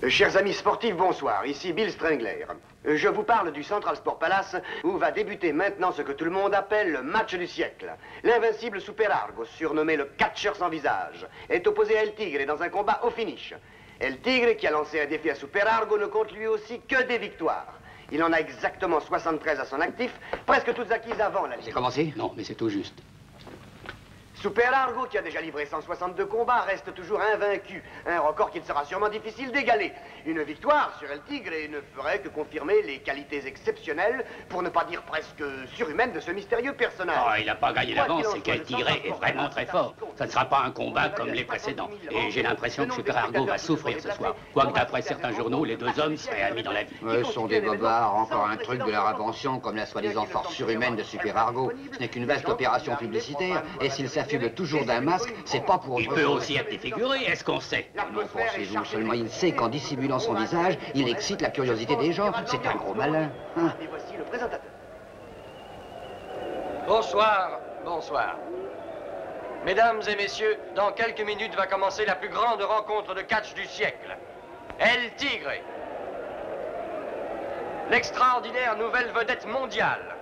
Chers amis sportifs, bonsoir. Ici Bill Strangler. Je vous parle du Central Sport Palace où va débuter maintenant ce que tout le monde appelle le match du siècle. L'invincible Super Argo, surnommé le catcheur sans visage, est opposé à El Tigre dans un combat au finish. El Tigre, qui a lancé un défi à Super Argo, ne compte lui aussi que des victoires. Il en a exactement 73 à son actif, presque toutes acquises avant la Ligue. C'est commencé? Non, mais c'est tout juste. Super Argo, qui a déjà livré 162 combats, reste toujours invaincu. Un record qu'il sera sûrement difficile d'égaler. Une victoire sur El Tigre ne ferait que confirmer les qualités exceptionnelles, pour ne pas dire presque surhumaines, de ce mystérieux personnage. Oh, il n'a pas gagné d'avance, c'est qu'El Tigre est vraiment très fort. Ça ne sera pas un combat comme les précédents. Et j'ai l'impression que Super Argo va souffrir ce soir. Quoique d'après certains journaux, les deux hommes seraient amis dans la vie. Ce sont des bobards, encore un truc de leur invention, comme la soi-disant force surhumaine de Super Argo. Ce n'est qu'une vaste opération publicitaire, et s'il s'affuble toujours d'un masque, c'est pas pour... Il peut aussi être défiguré, est-ce qu'on sait? Non, pensez-vous, seulement il sait qu'en dissimulant son visage, il excite la curiosité des gens. C'est un gros malin. Hein? Et voici le présentateur. Bonsoir, bonsoir. Mesdames et messieurs, dans quelques minutes va commencer la plus grande rencontre de catch du siècle. El Tigre. L'extraordinaire nouvelle vedette mondiale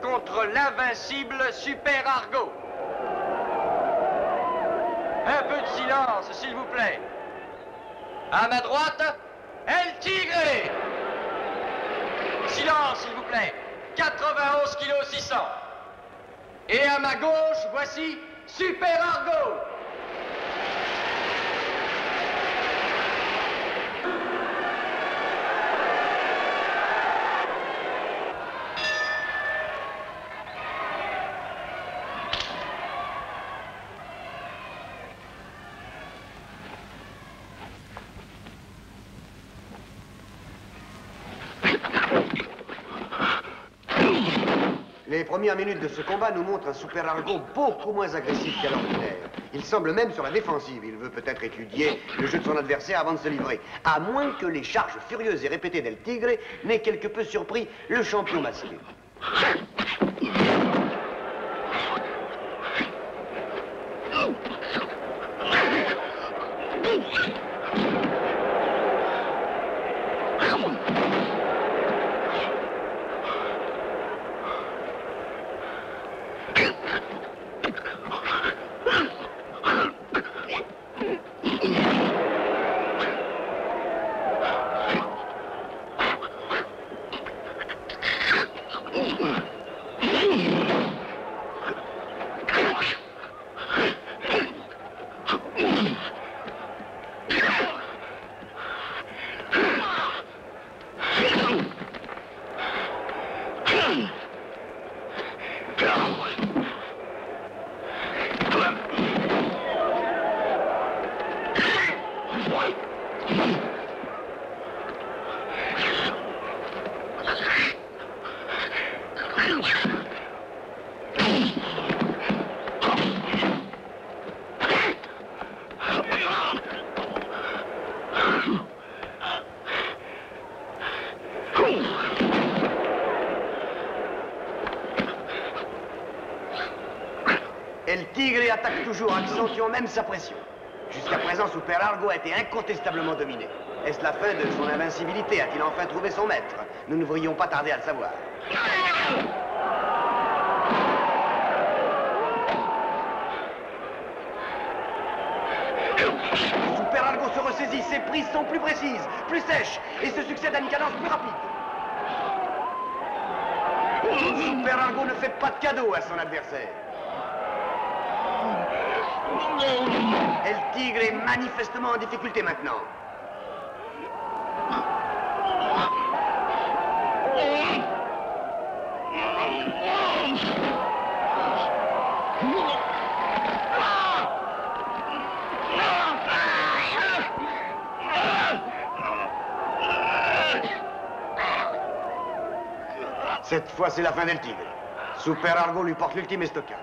contre l'invincible Super Argo. Un peu de silence, s'il vous plaît. À ma droite, El Tigre. Silence, s'il vous plaît. 91 kg 600. Et à ma gauche, voici Super Argo. Les premières minutes de ce combat nous montrent un Super Argo beaucoup moins agressif qu'à l'ordinaire. Il semble même sur la défensive. Il veut peut-être étudier le jeu de son adversaire avant de se livrer. À moins que les charges furieuses et répétées d'El Tigre n'aient quelque peu surpris le champion masqué. El Tigre attaque toujours, accentuant même sa pression. Jusqu'à présent, Super Argo a été incontestablement dominé. Est-ce la fin de son invincibilité? A-t-il enfin trouvé son maître? Nous ne devrions pas tarder à le savoir. Super Argo se ressaisit, ses prises sont plus précises, plus sèches, et se succèdent à une cadence plus rapide. Super Argo ne fait pas de cadeau à son adversaire. El Tigre est manifestement en difficulté maintenant. Cette fois, c'est la fin d'El Tigre. Super Argo lui porte l'ultime estocade.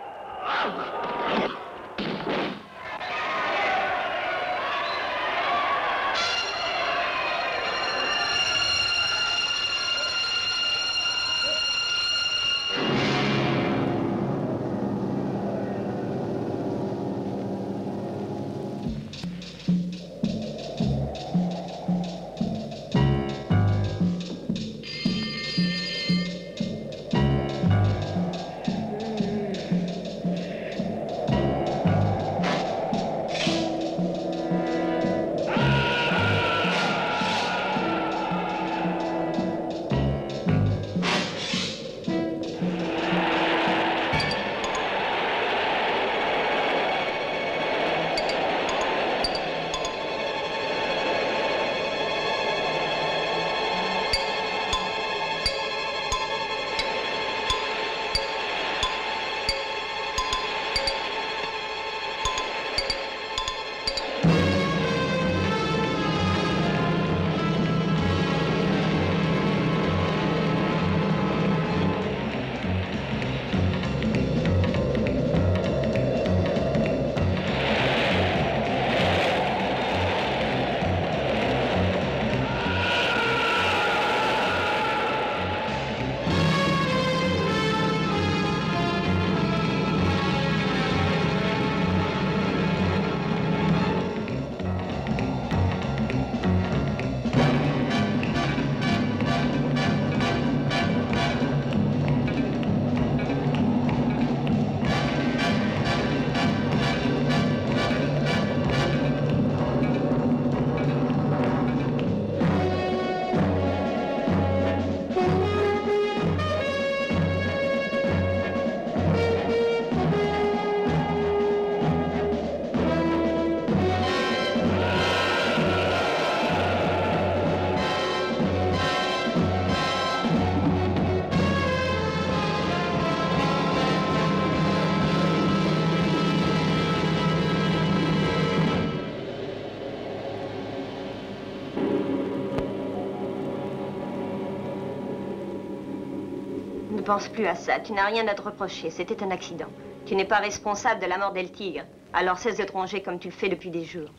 pense plus à ça. Tu n'as rien à te reprocher. C'était un accident. Tu n'es pas responsable de la mort d'El Tigre. Alors cesse de te ronger comme tu le fais depuis des jours.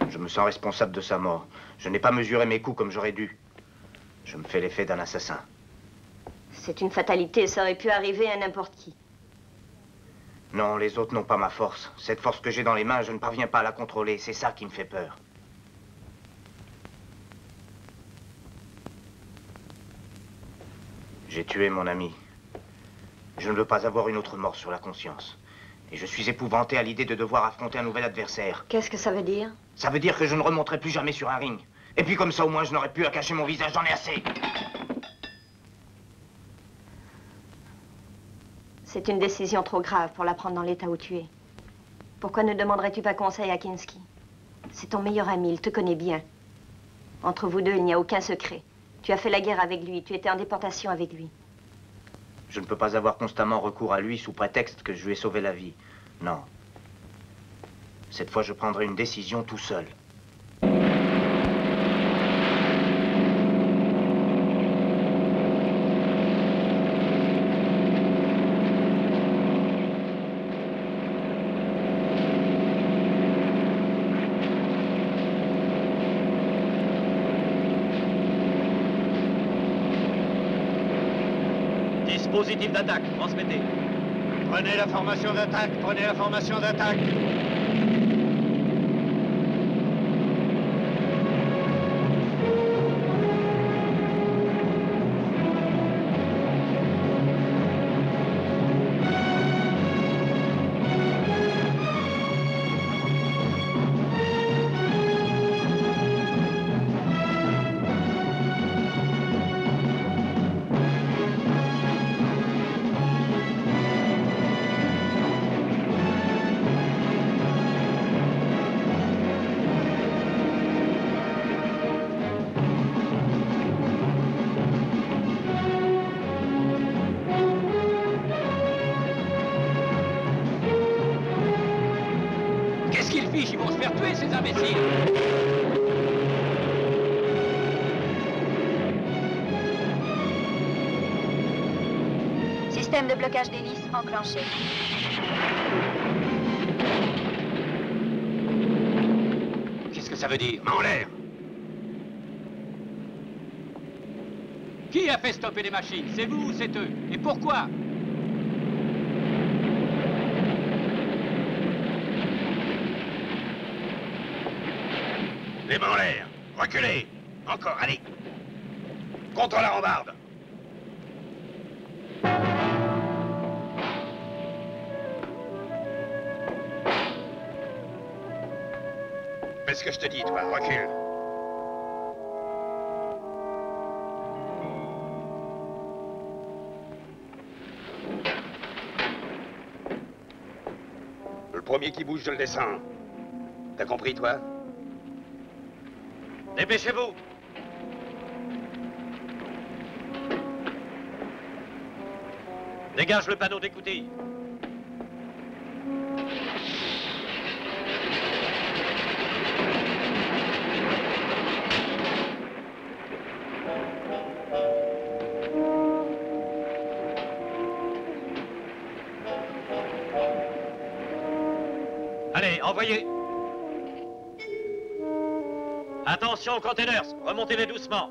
Je me sens responsable de sa mort. Je n'ai pas mesuré mes coups comme j'aurais dû. Je me fais l'effet d'un assassin. C'est une fatalité. Ça aurait pu arriver à n'importe qui. Non, les autres n'ont pas ma force. Cette force que j'ai dans les mains, je ne parviens pas à la contrôler. C'est ça qui me fait peur. J'ai tué mon ami. Je ne veux pas avoir une autre mort sur la conscience. Et je suis épouvanté à l'idée de devoir affronter un nouvel adversaire. Qu'est-ce que ça veut dire? Ça veut dire que je ne remonterai plus jamais sur un ring. Et puis comme ça, au moins, je n'aurai plus à cacher mon visage. J'en ai assez. C'est une décision trop grave pour la prendre dans l'état où tu es. Pourquoi ne demanderais-tu pas conseil à Kinski? C'est ton meilleur ami, il te connaît bien. Entre vous deux, il n'y a aucun secret. Tu as fait la guerre avec lui, tu étais en déportation avec lui. Je ne peux pas avoir constamment recours à lui sous prétexte que je lui ai sauvé la vie. Non. Cette fois, je prendrai une décision tout seul. Dispositif d'attaque, transmettez. Prenez la formation d'attaque, prenez la formation d'attaque. Qu'est-ce qu'ils fichent? Ils vont se faire tuer, ces imbéciles! Système de blocage d'hélice enclenché. Qu'est-ce que ça veut dire? En l'air. Qui a fait stopper les machines? C'est vous ou c'est eux? Et pourquoi? Les mains en l'air. Reculez. Encore, allez. Contre la rambarde. Fais ce que je te dis, toi. Recule. Le premier qui bouge, je le descends. T'as compris, toi? Dépêchez-vous! Dégage le panneau d'écoutille. Allez, envoyez! Attention aux containers, remontez-les doucement.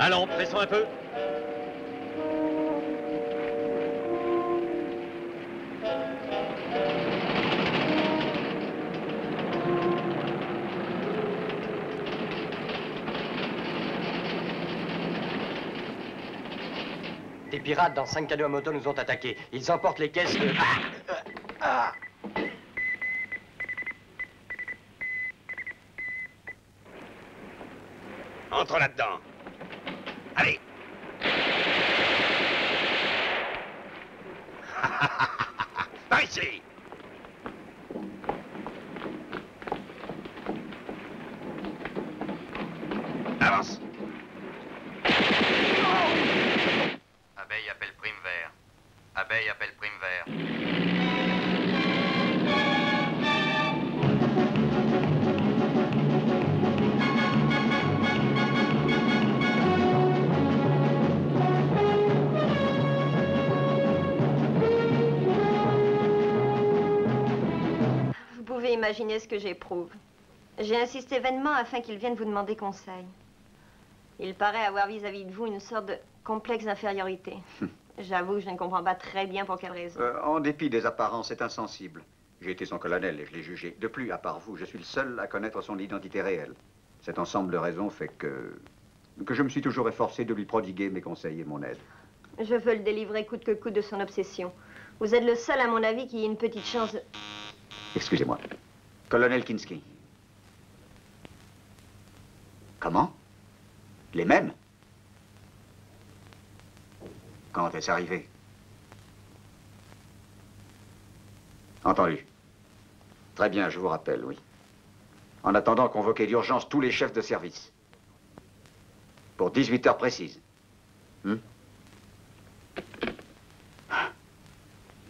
Allons, pressons un peu. Des pirates dans 5 canots à moto nous ont attaqués. Ils emportent les caisses de... Entre là-dedans. Allez. Par ici. Avance. Abeille appelle prime vert. Abeille appelle prime vert. Vous pouvez imaginer ce que j'éprouve. J'ai insisté vainement afin qu'il vienne vous demander conseil. Il paraît avoir vis-à-vis de vous une sorte de complexe d'infériorité. J'avoue que je ne comprends pas très bien pour quelle raison. En dépit des apparences, c'est insensible. J'ai été son colonel et je l'ai jugé. De plus, à part vous, je suis le seul à connaître son identité réelle. Cet ensemble de raisons fait que je me suis toujours efforcé de lui prodiguer mes conseils et mon aide. Je veux le délivrer coûte que coûte de son obsession. Vous êtes le seul, à mon avis, qui ait une petite chance de... Excusez-moi. Colonel Kinski. Comment? Les mêmes? Quand est-ce arrivé? Entendu. Très bien, je vous rappelle, oui. En attendant, convoquez d'urgence tous les chefs de service. Pour 18 heures précises.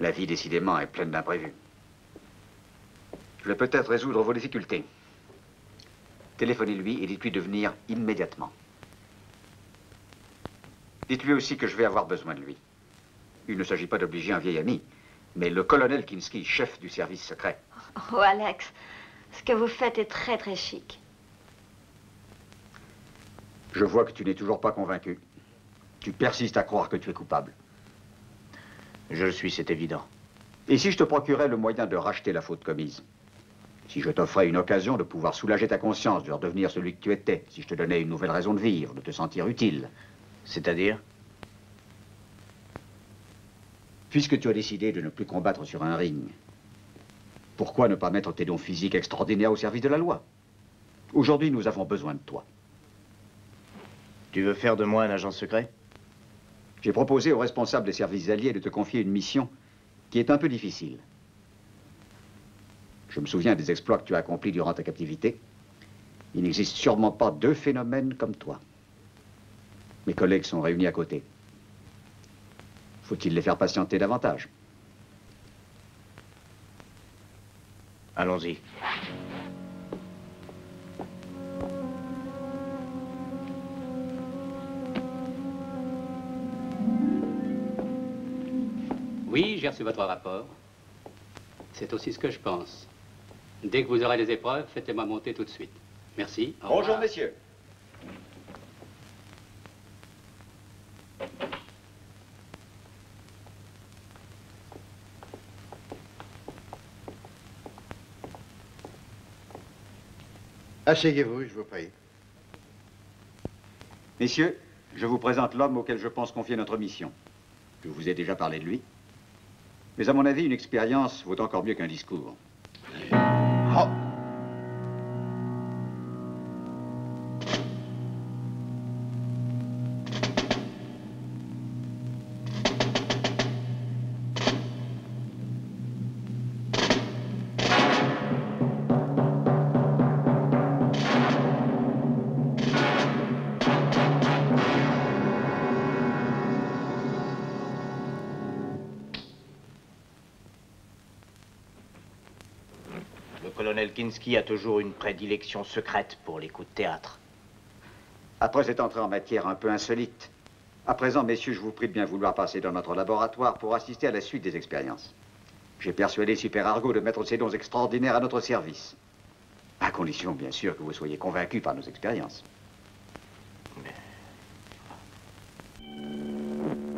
La vie, décidément, est pleine d'imprévus. Je vais peut-être résoudre vos difficultés. Téléphonez-lui et dites-lui de venir immédiatement. Dites-lui aussi que je vais avoir besoin de lui. Il ne s'agit pas d'obliger un vieil ami, mais le colonel Kinski, chef du service secret. Oh, Alex, ce que vous faites est très, très chic. Je vois que tu n'es toujours pas convaincu. Tu persistes à croire que tu es coupable. Je le suis, c'est évident. Et si je te procurais le moyen de racheter la faute commise? Si je t'offrais une occasion de pouvoir soulager ta conscience, de redevenir celui que tu étais, si je te donnais une nouvelle raison de vivre, de te sentir utile. C'est-à-dire? Puisque tu as décidé de ne plus combattre sur un ring, pourquoi ne pas mettre tes dons physiques extraordinaires au service de la loi? Aujourd'hui, nous avons besoin de toi. Tu veux faire de moi un agent secret? J'ai proposé aux responsables des services alliés de te confier une mission qui est un peu difficile. Je me souviens des exploits que tu as accomplis durant ta captivité. Il n'existe sûrement pas deux phénomènes comme toi. Mes collègues sont réunis à côté. Faut-il les faire patienter davantage? Allons-y. Oui, j'ai reçu votre rapport. C'est aussi ce que je pense. Dès que vous aurez les épreuves, faites-moi monter tout de suite. Merci. Au revoir. Bonjour, messieurs. Asseyez-vous, je vous prie. Messieurs, je vous présente l'homme auquel je pense confier notre mission. Je vous ai déjà parlé de lui. Mais à mon avis, une expérience vaut encore mieux qu'un discours. Oh. Le colonel Kinski a toujours une prédilection secrète pour les coups de théâtre. Après cette entrée en matière un peu insolite, à présent, messieurs, je vous prie de bien vouloir passer dans notre laboratoire pour assister à la suite des expériences. J'ai persuadé Super Argo de mettre ses dons extraordinaires à notre service. À condition, bien sûr, que vous soyez convaincus par nos expériences.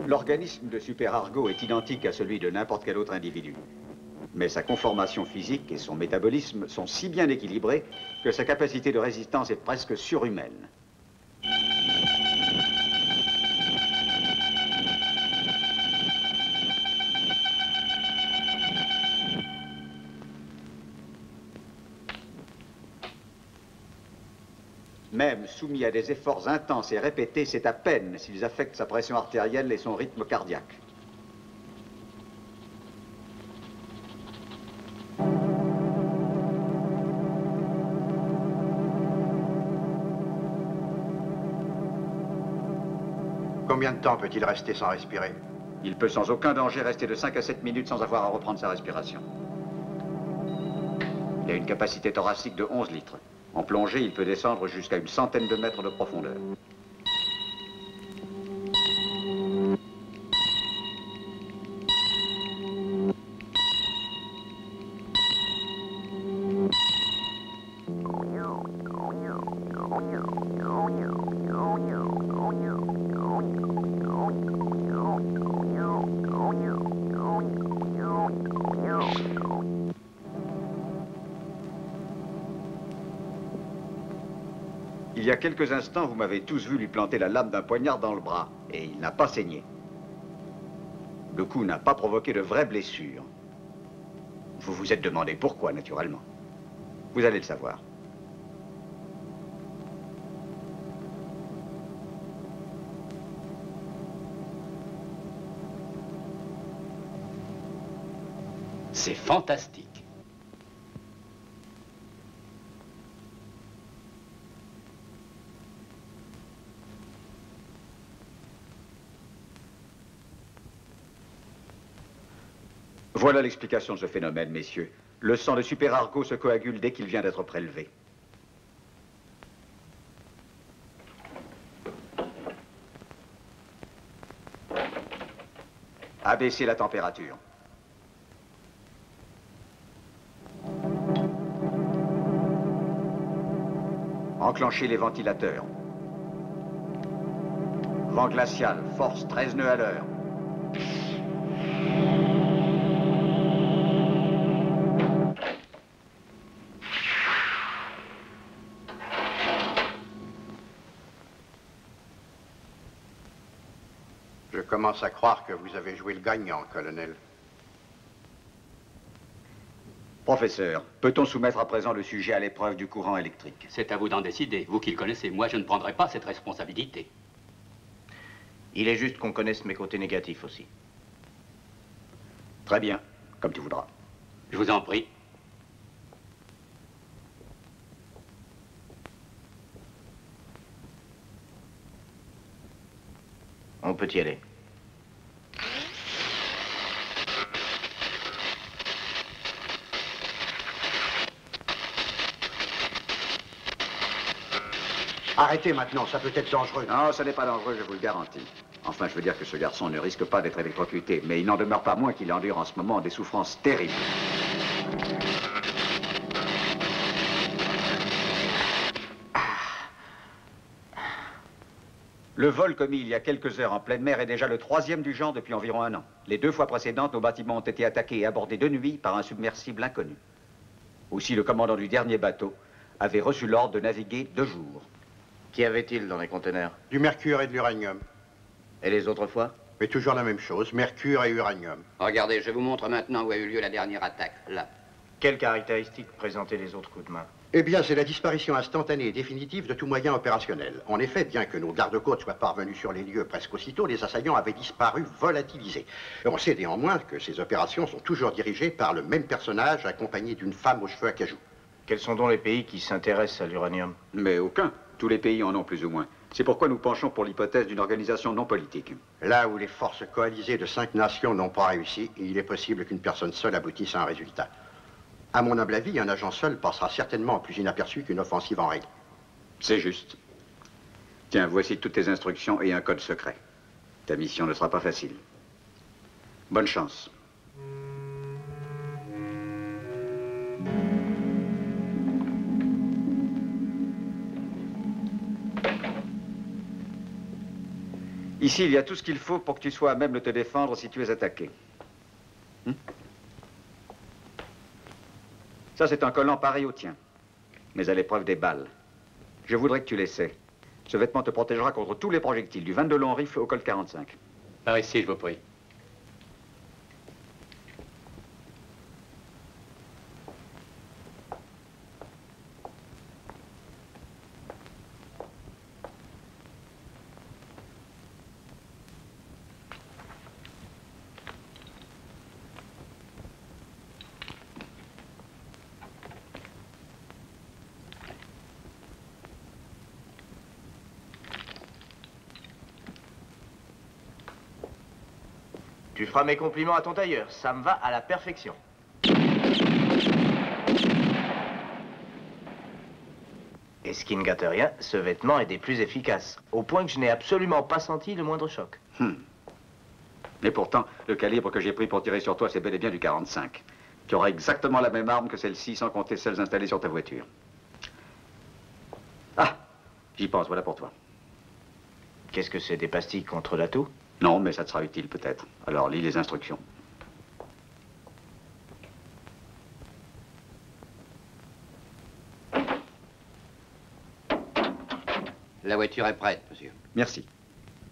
L'organisme de Super Argo est identique à celui de n'importe quel autre individu. Mais sa conformation physique et son métabolisme sont si bien équilibrés que sa capacité de résistance est presque surhumaine. Même soumis à des efforts intenses et répétés, c'est à peine s'ils affectent sa pression artérielle et son rythme cardiaque. Combien de temps peut-il rester sans respirer? Il peut sans aucun danger rester de 5 à 7 minutes sans avoir à reprendre sa respiration. Il a une capacité thoracique de 11 litres. En plongée, il peut descendre jusqu'à une centaine de mètres de profondeur. Il y a quelques instants, vous m'avez tous vu lui planter la lame d'un poignard dans le bras, et il n'a pas saigné. Le coup n'a pas provoqué de vraies blessures. Vous vous êtes demandé pourquoi, naturellement. Vous allez le savoir. C'est fantastique. Voilà l'explication de ce phénomène, messieurs. Le sang de Super Argo se coagule dès qu'il vient d'être prélevé. Abaissez la température. Enclenchez les ventilateurs. Vent glacial, force 13 nœuds à l'heure. Je commence à croire que vous avez joué le gagnant, colonel. Professeur, peut-on soumettre à présent le sujet à l'épreuve du courant électrique? C'est à vous d'en décider. Vous qui le connaissez, moi je ne prendrai pas cette responsabilité. Il est juste qu'on connaisse mes côtés négatifs aussi. Très bien, comme tu voudras. Je vous en prie. On peut y aller. Arrêtez maintenant, ça peut être dangereux. Non, ça n'est pas dangereux, je vous le garantis. Enfin, je veux dire que ce garçon ne risque pas d'être électrocuté, mais il n'en demeure pas moins qu'il endure en ce moment des souffrances terribles. Le vol commis il y a quelques heures en pleine mer est déjà le 3e du genre depuis environ 1 an. Les 2 fois précédentes, nos bâtiments ont été attaqués et abordés de nuit par un submersible inconnu. Aussi, le commandant du dernier bateau avait reçu l'ordre de naviguer 2 jours. Qu'y avait-il dans les conteneurs? Du mercure et de l'uranium. Et les autres fois? Mais toujours la même chose, mercure et uranium. Regardez, je vous montre maintenant où a eu lieu la dernière attaque, là. Quelles caractéristiques présentaient les autres coups de main? Eh bien, c'est la disparition instantanée et définitive de tout moyen opérationnel. En effet, bien que nos gardes-côtes soient parvenus sur les lieux presque aussitôt, les assaillants avaient disparu volatilisés. On sait néanmoins que ces opérations sont toujours dirigées par le même personnage accompagné d'une femme aux cheveux à cajou. Quels sont donc les pays qui s'intéressent à l'uranium? Mais aucun. Tous les pays en ont plus ou moins. C'est pourquoi nous penchons pour l'hypothèse d'une organisation non politique. Là où les forces coalisées de 5 nations n'ont pas réussi, il est possible qu'une personne seule aboutisse à un résultat. À mon humble avis, un agent seul passera certainement plus inaperçu qu'une offensive en règle. C'est juste. Tiens, voici toutes tes instructions et un code secret. Ta mission ne sera pas facile. Bonne chance. Ici, il y a tout ce qu'il faut pour que tu sois à même de te défendre si tu es attaqué. Ça, c'est un collant pareil au tien, mais à l'épreuve des balles. Je voudrais que tu l'essaies. Ce vêtement te protégera contre tous les projectiles, du 22 long rifle au Colt 45. Par ici, je vous prie. Tu feras mes compliments à ton tailleur. Ça me va à la perfection. Et ce qui ne gâte rien, ce vêtement est des plus efficaces. Au point que je n'ai absolument pas senti le moindre choc. Mais pourtant, le calibre que j'ai pris pour tirer sur toi, c'est bel et bien du 45. Tu auras exactement la même arme que celle-ci, sans compter celles installées sur ta voiture. Ah, j'y pense, voilà pour toi. Qu'est-ce que c'est, des pastilles contre la toux? Non, mais ça te sera utile peut-être. Alors, lis les instructions. La voiture est prête, monsieur. Merci.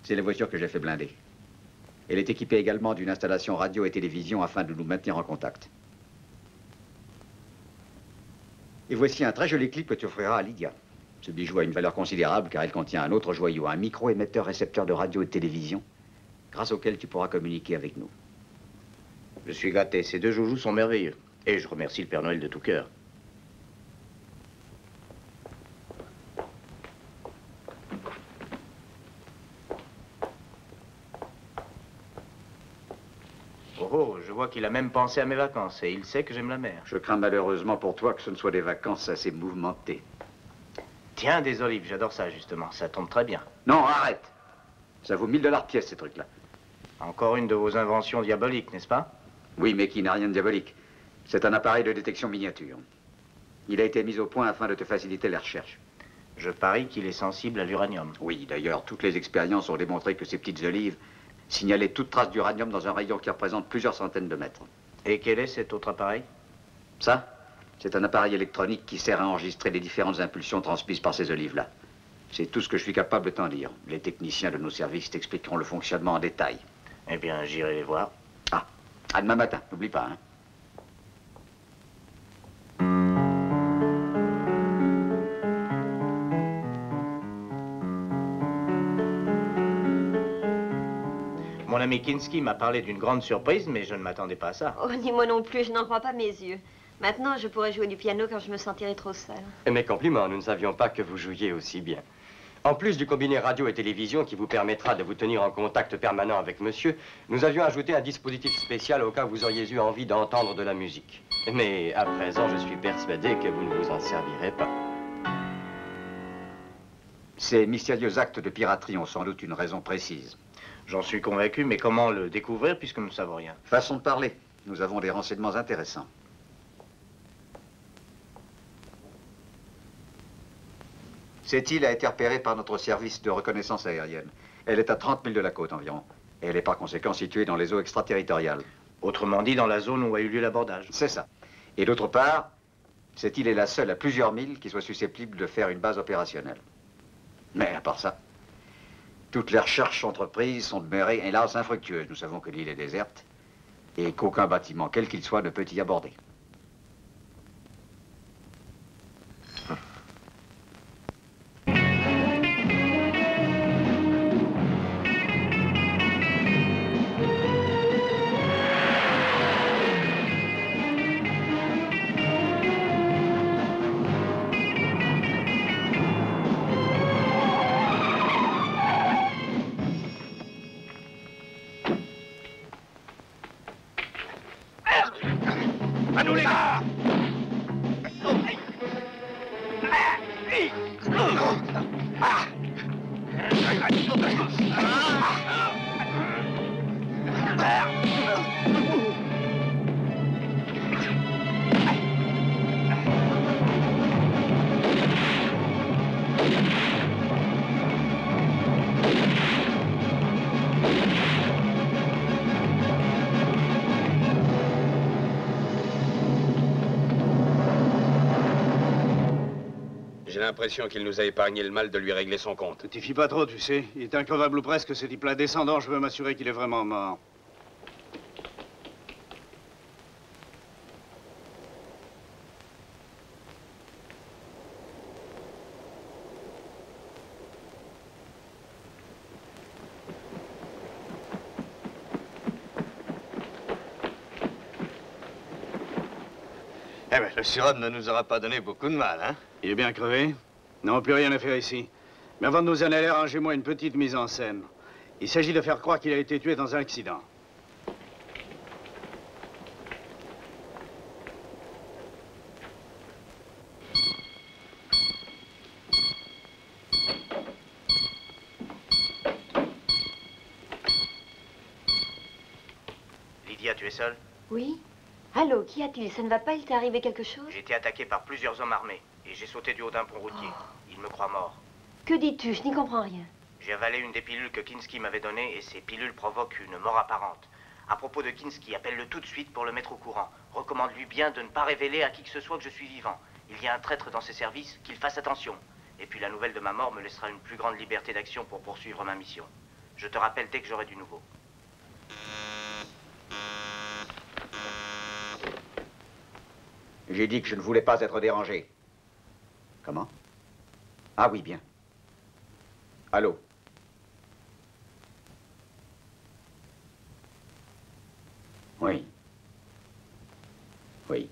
C'est la voiture que j'ai fait blinder. Elle est équipée également d'une installation radio et télévision afin de nous maintenir en contact. Et voici un très joli clip que tu offriras à Lydia. Ce bijou a une valeur considérable car il contient un autre joyau, un micro-émetteur-récepteur de radio et de télévision, grâce auquel tu pourras communiquer avec nous. Je suis gâté, ces deux joujoux sont merveilleux. Et je remercie le Père Noël de tout cœur. Oh, je vois qu'il a même pensé à mes vacances et il sait que j'aime la mer. Je crains malheureusement pour toi que ce ne soit des vacances assez mouvementées. Tiens, des olives, j'adore ça justement, ça tombe très bien. Non, arrête. Ça vaut 1000 $ pièce, ces trucs-là. Encore une de vos inventions diaboliques, n'est-ce pas? Oui, mais qui n'a rien de diabolique. C'est un appareil de détection miniature. Il a été mis au point afin de te faciliter les recherches. Je parie qu'il est sensible à l'uranium. Oui, d'ailleurs, toutes les expériences ont démontré que ces petites olives signalaient toute trace d'uranium dans un rayon qui représente plusieurs centaines de mètres. Et quel est cet autre appareil? Ça, c'est un appareil électronique qui sert à enregistrer les différentes impulsions transmises par ces olives-là. C'est tout ce que je suis capable de t'en dire. Les techniciens de nos services t'expliqueront le fonctionnement en détail. Eh bien, j'irai les voir. Ah, à demain matin, n'oublie pas, hein. Mon ami Kinski m'a parlé d'une grande surprise, mais je ne m'attendais pas à ça. Oh, ni moi non plus, je n'en crois pas mes yeux. Maintenant, je pourrais jouer du piano quand je me sentirai trop seule. Mes compliments, nous ne savions pas que vous jouiez aussi bien. En plus du combiné radio et télévision qui vous permettra de vous tenir en contact permanent avec monsieur, nous avions ajouté un dispositif spécial au cas où vous auriez eu envie d'entendre de la musique. Mais à présent, je suis persuadé que vous ne vous en servirez pas. Ces mystérieux actes de piraterie ont sans doute une raison précise. J'en suis convaincu, mais comment le découvrir puisque nous ne savons rien? Façon de parler. Nous avons des renseignements intéressants. Cette île a été repérée par notre service de reconnaissance aérienne. Elle est à 30 000 de la côte environ. Et elle est par conséquent située dans les eaux extraterritoriales. Autrement dit, dans la zone où a eu lieu l'abordage. C'est ça. Et d'autre part, cette île est la seule à plusieurs milles qui soit susceptible de faire une base opérationnelle. Mais à part ça, toutes les recherches entreprises sont demeurées, hélas, infructueuses. Nous savons que l'île est déserte et qu'aucun bâtiment, quel qu'il soit, ne peut y aborder. À nous les gars! J'ai l'impression qu'il nous a épargné le mal de lui régler son compte. Ne t'y fie pas trop, tu sais. Il est increvable ou presque, ce type-là. Descendant, je veux m'assurer qu'il est vraiment mort. Eh bien, le sirop ne nous aura pas donné beaucoup de mal, hein? Il est bien crevé? Non, plus rien à faire ici. Mais avant de nous en aller, arrangez-moi une petite mise en scène. Il s'agit de faire croire qu'il a été tué dans un accident. Lydia, tu es seule? Oui. Allô, qu'y a-t-il? Ça ne va pas? Il t'est arrivé quelque chose? J'ai été attaqué par plusieurs hommes armés et j'ai sauté du haut d'un pont routier. Ils me croient mort. Que dis-tu? Je n'y comprends rien. J'ai avalé une des pilules que Kinski m'avait données et ces pilules provoquent une mort apparente. À propos de Kinski, appelle-le tout de suite pour le mettre au courant. Recommande-lui bien de ne pas révéler à qui que ce soit que je suis vivant. Il y a un traître dans ses services, qu'il fasse attention. Et puis la nouvelle de ma mort me laissera une plus grande liberté d'action pour poursuivre ma mission. Je te rappelle dès que j'aurai du nouveau. J'ai dit que je ne voulais pas être dérangé. Comment? Ah oui, bien. Allô? Oui. Oui.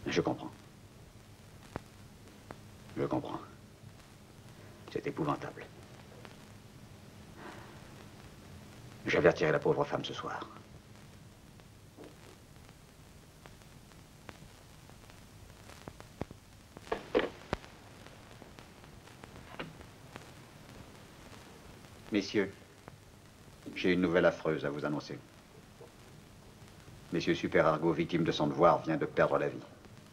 Je comprends. Je comprends. C'est épouvantable. J'avertirai la pauvre femme ce soir. Messieurs, j'ai une nouvelle affreuse à vous annoncer. Monsieur Super Argo, victime de son devoir, vient de perdre la vie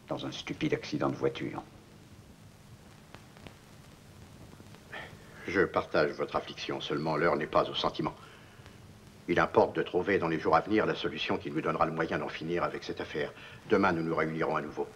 dans un stupide accident de voiture. Je partage votre affliction, seulement l'heure n'est pas au sentiment. Il importe de trouver dans les jours à venir la solution qui nous donnera le moyen d'en finir avec cette affaire. Demain, nous nous réunirons à nouveau.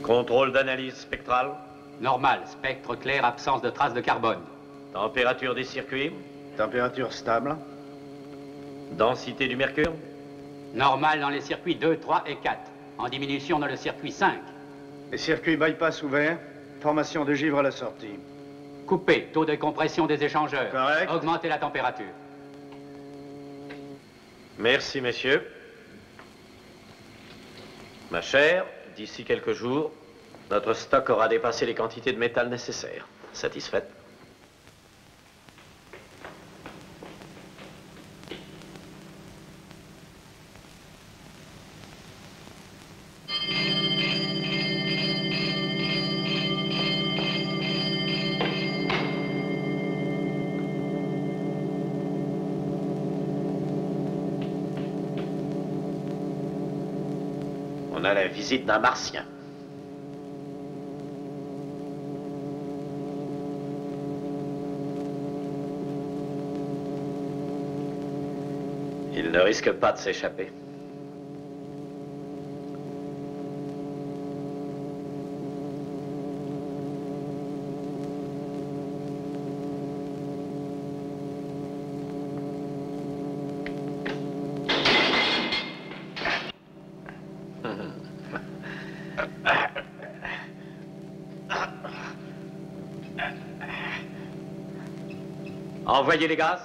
Contrôle d'analyse spectrale. Normal, spectre clair, absence de traces de carbone. Température des circuits. Température stable. Densité du mercure. Normal dans les circuits 2, 3 et 4. En diminution dans le circuit 5. Les circuits bypass ouverts. Formation de givre à la sortie. Coupé, taux de compression des échangeurs. Correct. Augmenter la température. Merci, messieurs. Ma chère, d'ici quelques jours, notre stock aura dépassé les quantités de métal nécessaires. Satisfaite? On a la visite d'un martien. Il ne risque pas de s'échapper. Envoyez les gaz.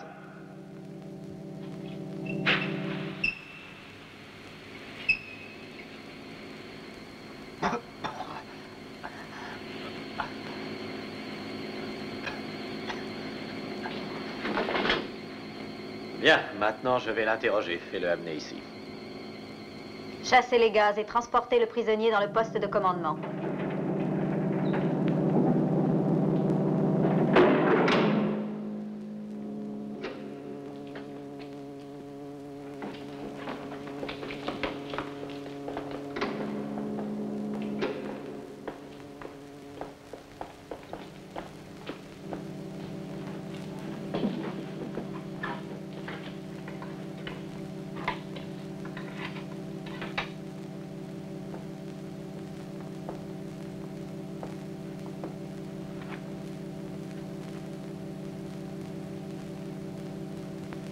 Bien, maintenant je vais l'interroger. Fais-le amener ici. Chassez les gaz et transportez le prisonnier dans le poste de commandement.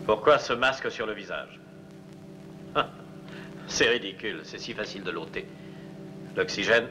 Pourquoi ce masque sur le visage? C'est ridicule, c'est si facile de l'ôter. L'oxygène?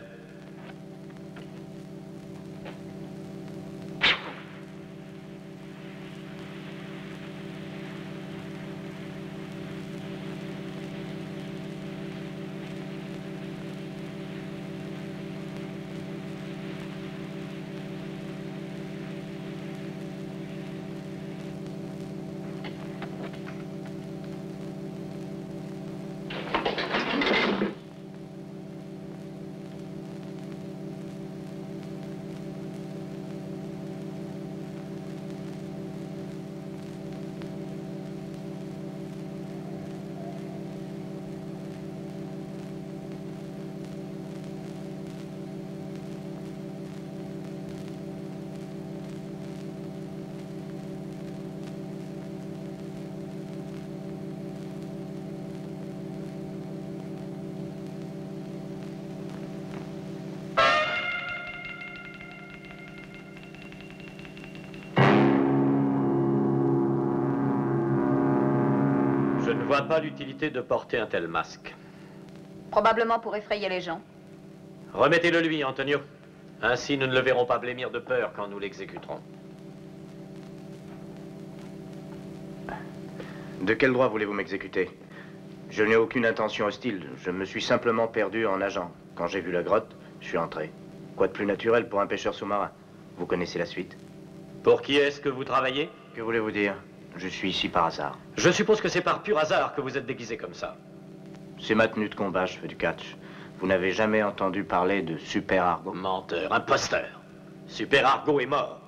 Je ne vois pas l'utilité de porter un tel masque. Probablement pour effrayer les gens. Remettez-le lui, Antonio. Ainsi, nous ne le verrons pas blêmir de peur quand nous l'exécuterons. De quel droit voulez-vous m'exécuter? Je n'ai aucune intention hostile. Je me suis simplement perdu en nageant. Quand j'ai vu la grotte, je suis entré. Quoi de plus naturel pour un pêcheur sous-marin? Vous connaissez la suite. Pour qui est-ce que vous travaillez? Que voulez-vous dire? Je suis ici par hasard. Je suppose que c'est par pur hasard que vous êtes déguisé comme ça. C'est ma tenue de combat, je fais du catch. Vous n'avez jamais entendu parler de Super Argo? Menteur, imposteur. Super Argo est mort.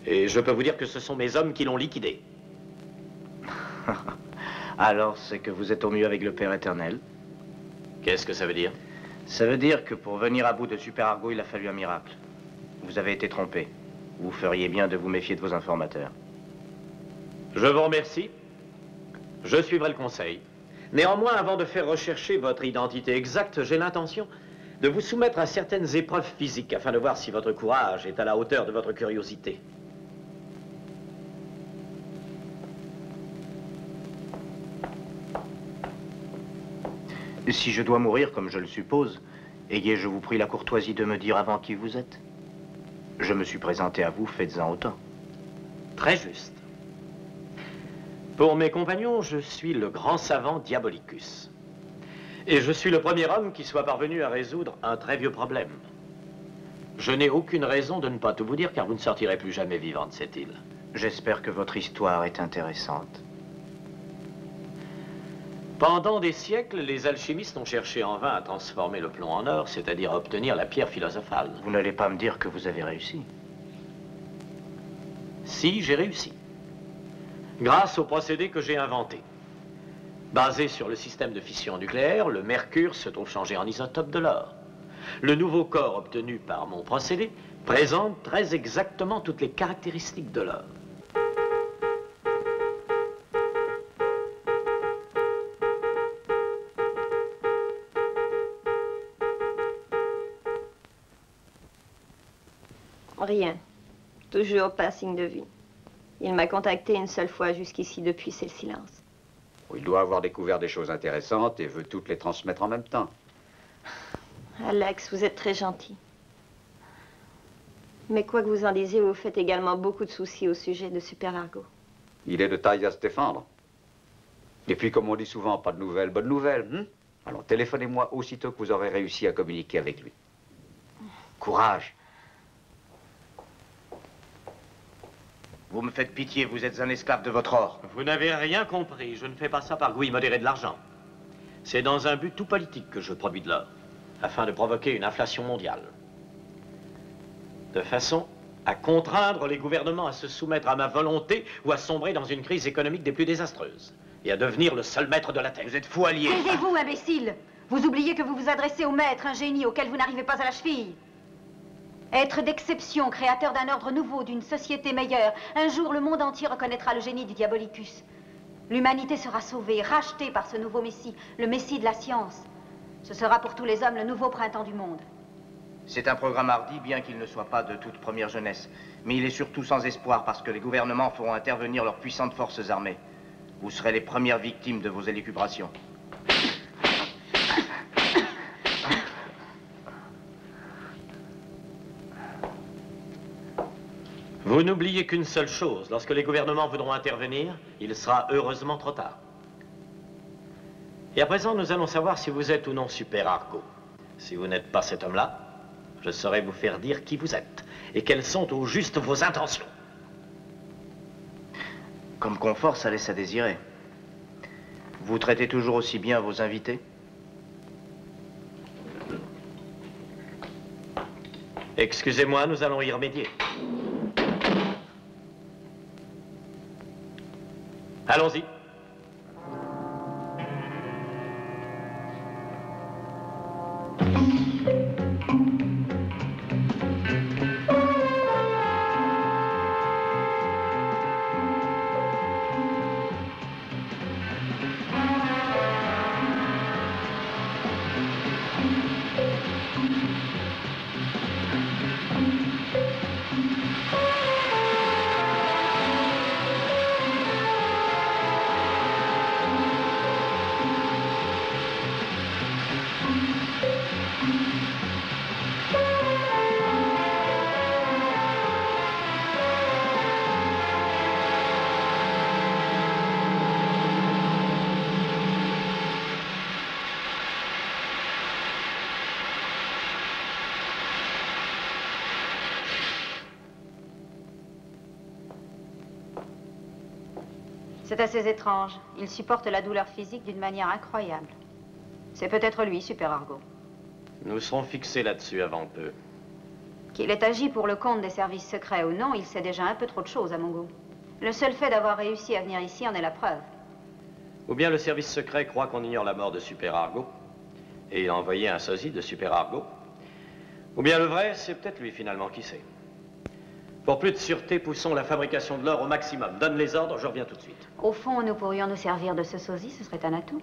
Et je peux vous dire que ce sont mes hommes qui l'ont liquidé. Alors, c'est que vous êtes au mieux avec le Père éternel? Qu'est-ce que ça veut dire? Ça veut dire que pour venir à bout de Super Argo, il a fallu un miracle. Vous avez été trompé. Vous feriez bien de vous méfier de vos informateurs. Je vous remercie. Je suivrai le conseil. Néanmoins, avant de faire rechercher votre identité exacte, j'ai l'intention de vous soumettre à certaines épreuves physiques afin de voir si votre courage est à la hauteur de votre curiosité. Si je dois mourir, comme je le suppose, ayez, je vous prie, la courtoisie de me dire avant qui vous êtes. Je me suis présenté à vous, faites-en autant. Très juste. Pour mes compagnons, je suis le grand savant Diabolicus. Et je suis le premier homme qui soit parvenu à résoudre un très vieux problème. Je n'ai aucune raison de ne pas tout vous dire, car vous ne sortirez plus jamais vivant de cette île. J'espère que votre histoire est intéressante. Pendant des siècles, les alchimistes ont cherché en vain à transformer le plomb en or, c'est-à-dire à obtenir la pierre philosophale. Vous n'allez pas me dire que vous avez réussi? Si, j'ai réussi. Grâce au procédé que j'ai inventé. Basé sur le système de fission nucléaire, le mercure se trouve changé en isotope de l'or. Le nouveau corps obtenu par mon procédé présente très exactement toutes les caractéristiques de l'or. Rien. Toujours pas signe de vie. Il m'a contacté une seule fois jusqu'ici, depuis c'est le silence. Il doit avoir découvert des choses intéressantes et veut toutes les transmettre en même temps. Alex, vous êtes très gentil. Mais quoi que vous en disiez, vous faites également beaucoup de soucis au sujet de Super Argo. Il est de taille à se défendre. Et puis, comme on dit souvent, pas de nouvelles, bonnes nouvelles. Alors, téléphonez-moi aussitôt que vous aurez réussi à communiquer avec lui. Courage. Vous me faites pitié, vous êtes un esclave de votre or. Vous n'avez rien compris. Je ne fais pas ça par goût immodéré de l'argent. C'est dans un but tout politique que je produis de l'or, afin de provoquer une inflation mondiale. De façon à contraindre les gouvernements à se soumettre à ma volonté ou à sombrer dans une crise économique des plus désastreuses et à devenir le seul maître de la Terre. Vous êtes fou allié. Taisez-vous, imbécile! Vous oubliez que vous vous adressez au maître, un génie auquel vous n'arrivez pas à la cheville. Être d'exception, créateur d'un ordre nouveau, d'une société meilleure. Un jour, le monde entier reconnaîtra le génie du Diabolicus. L'humanité sera sauvée, rachetée par ce nouveau Messie, le Messie de la science. Ce sera pour tous les hommes le nouveau printemps du monde. C'est un programme hardi, bien qu'il ne soit pas de toute première jeunesse. Mais il est surtout sans espoir, parce que les gouvernements feront intervenir leurs puissantes forces armées. Vous serez les premières victimes de vos élucubrations. Vous n'oubliez qu'une seule chose, lorsque les gouvernements voudront intervenir, il sera heureusement trop tard. Et à présent, nous allons savoir si vous êtes ou non Super Argo. Si vous n'êtes pas cet homme-là, je saurai vous faire dire qui vous êtes et quelles sont au juste vos intentions. Comme confort, ça laisse à désirer. Vous traitez toujours aussi bien vos invités? Excusez-moi, nous allons y remédier. Allons-y. C'est assez étrange. Il supporte la douleur physique d'une manière incroyable. C'est peut-être lui, Super Argo. Nous serons fixés là-dessus avant peu. Qu'il ait agi pour le compte des services secrets ou non, il sait déjà un peu trop de choses à mon goût. Le seul fait d'avoir réussi à venir ici en est la preuve. Ou bien le service secret croit qu'on ignore la mort de Super Argo, et il a envoyé un sosie de Super Argo. Ou bien le vrai, c'est peut-être lui finalement, qui sait. Pour plus de sûreté, poussons la fabrication de l'or au maximum. Donne les ordres, je reviens tout de suite. Au fond, nous pourrions nous servir de ce sosie, ce serait un atout.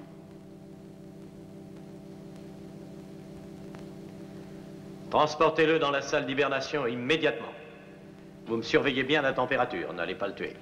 Transportez-le dans la salle d'hibernation immédiatement. Vous me surveillez bien la température, n'allez pas le tuer.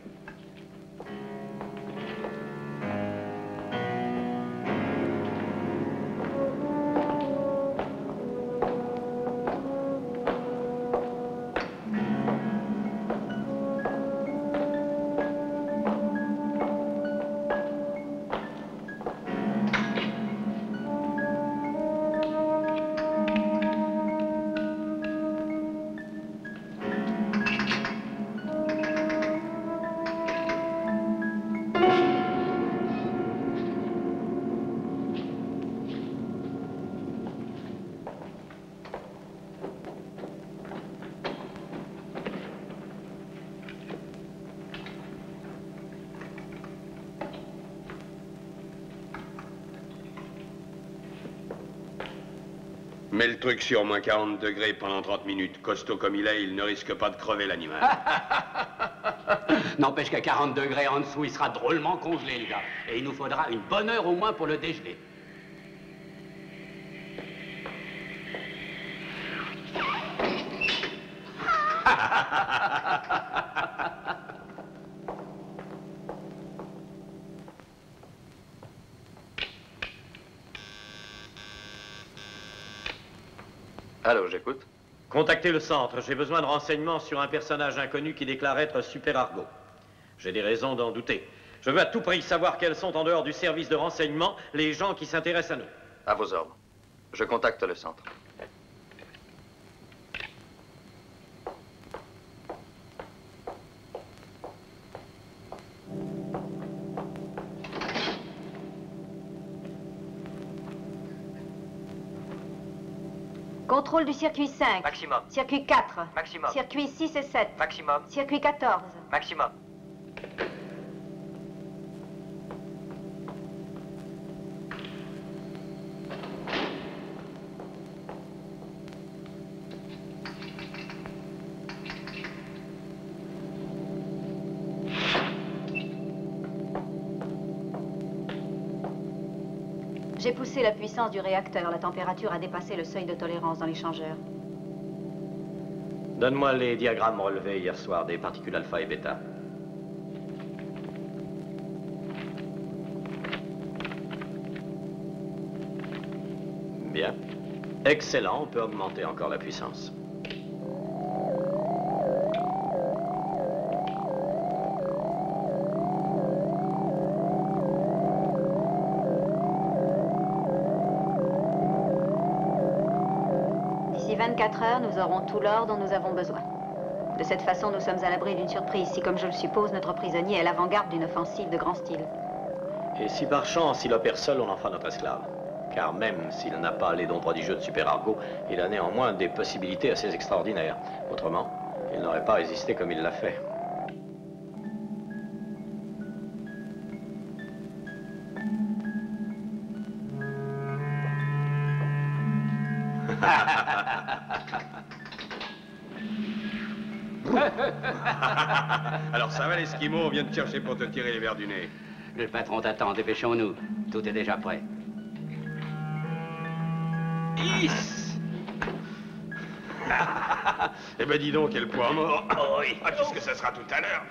Mets le truc sur moins 40 degrés pendant 30 minutes. Costaud comme il est, il ne risque pas de crever l'animal. N'empêche qu'à 40 degrés en dessous, il sera drôlement congelé, le gars. Et il nous faudra une bonne heure au moins pour le dégeler. Allô, j'écoute. Contactez le centre. J'ai besoin de renseignements sur un personnage inconnu qui déclare être Super Argo. J'ai des raisons d'en douter. Je veux à tout prix savoir quels sont, en dehors du service de renseignement, les gens qui s'intéressent à nous. À vos ordres. Je contacte le centre. Contrôle du circuit 5. Maximum. Circuit 4. Maximum. Circuit 6 et 7. Maximum. Circuit 14. Maximum. J'ai poussé la puissance du réacteur. La température a dépassé le seuil de tolérance dans l'échangeur. Donne-moi les diagrammes relevés hier soir des particules alpha et bêta. Bien. Excellent, on peut augmenter encore la puissance. D'ici 24 heures, nous aurons tout l'or dont nous avons besoin. De cette façon, nous sommes à l'abri d'une surprise, si, comme je le suppose, notre prisonnier est l'avant-garde d'une offensive de grand style. Et si par chance il opère seul, on en fera notre esclave. Car même s'il n'a pas les dons prodigieux de Super Argo, il a néanmoins des possibilités assez extraordinaires. Autrement, il n'aurait pas résisté comme il l'a fait. Alors ça va, l'Esquimau, on vient te chercher pour te tirer les verres du nez. Le patron t'attend, dépêchons-nous. Tout est déjà prêt. Is Eh ben dis donc, quel poids mort. Oh oui. Ah, qu'est-ce que ça sera tout à l'heure?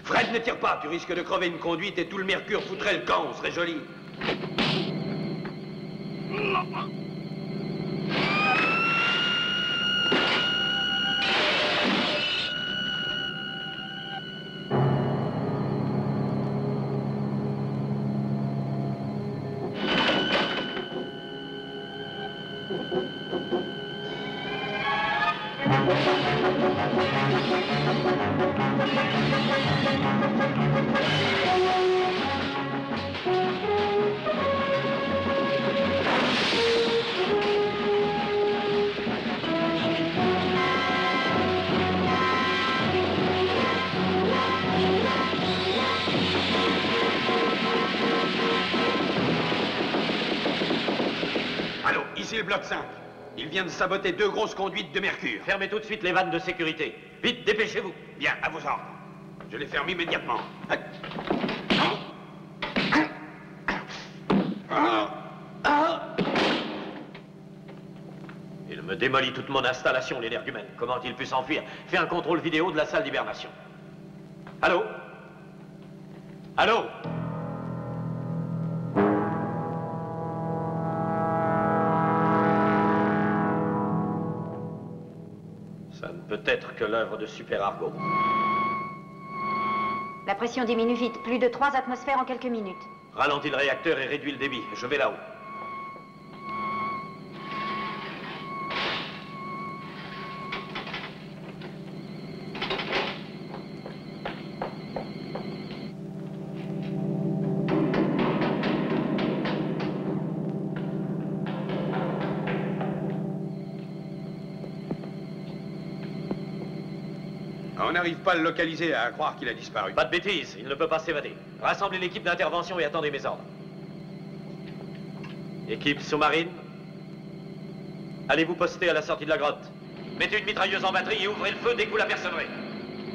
Fred, ne tire pas, tu risques de crever une conduite et tout le mercure foutrait le camp, on serait joli. Allô, ici le bloc 5. Il vient de saboter 2 grosses conduites de mercure. Fermez tout de suite les vannes de sécurité. Vite, dépêchez-vous. Bien, à vos ordres. Je les ferme immédiatement. Il me démolit toute mon installation, l'énergumène. Comment a-t-il pu s'enfuir? Fais un contrôle vidéo de la salle d'hibernation. Allô? Allô? Ça ne peut être que l'œuvre de Super Argo. La pression diminue vite. Plus de 3 atmosphères en quelques minutes. Ralentis le réacteur et réduis le débit. Je vais là-haut. On n'arrive pas à le localiser, à croire qu'il a disparu. Pas de bêtises, il ne peut pas s'évader. Rassemblez l'équipe d'intervention et attendez mes ordres. Équipe sous-marine, allez vous poster à la sortie de la grotte. Mettez une mitrailleuse en batterie et ouvrez le feu dès que vous l'apercevrez.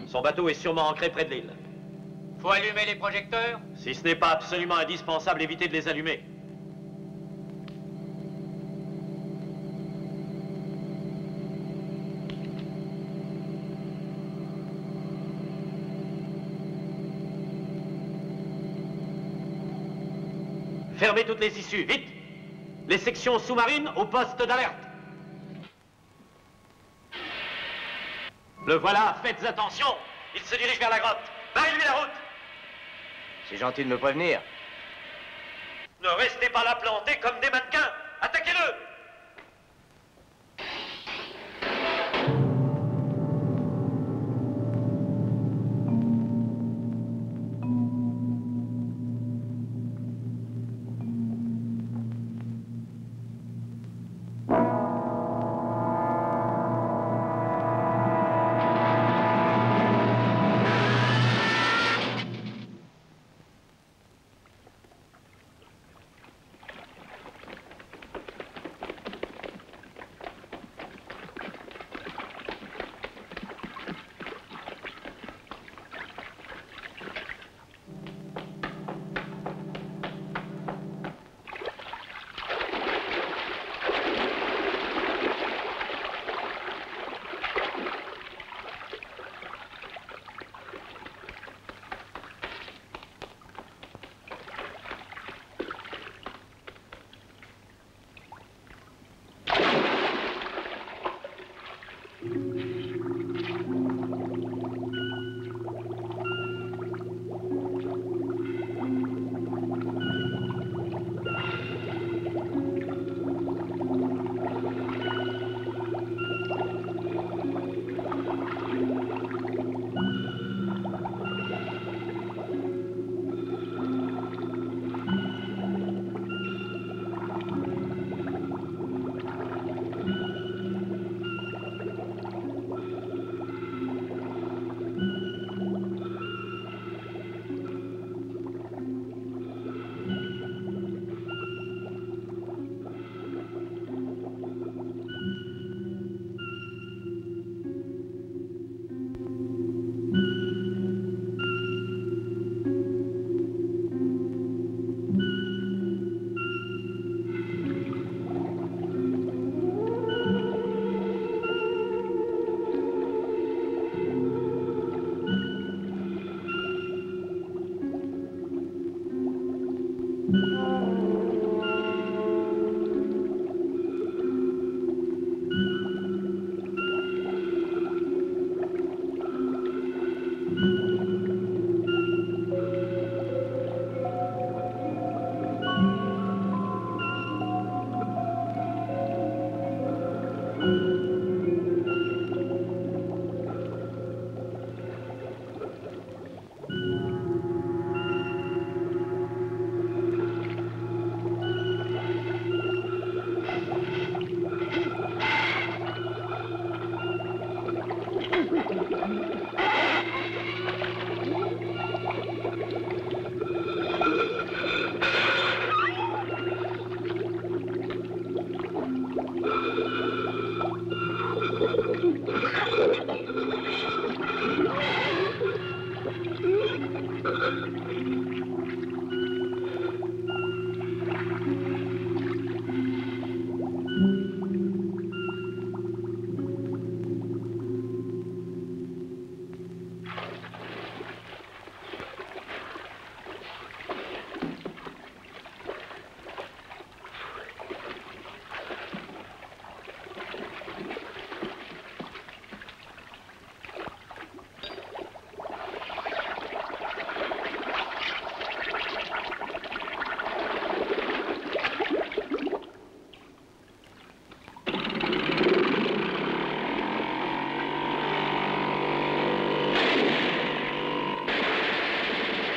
Son bateau est sûrement ancré près de l'île. Faut allumer les projecteurs? Si ce n'est pas absolument indispensable, évitez de les allumer. Fermez toutes les issues, vite! Les sections sous-marines au poste d'alerte. Le voilà, faites attention. Il se dirige vers la grotte. Barrez-lui la route. C'est gentil de me prévenir. Ne restez pas là plantés comme des mannequins. Attaquez-le!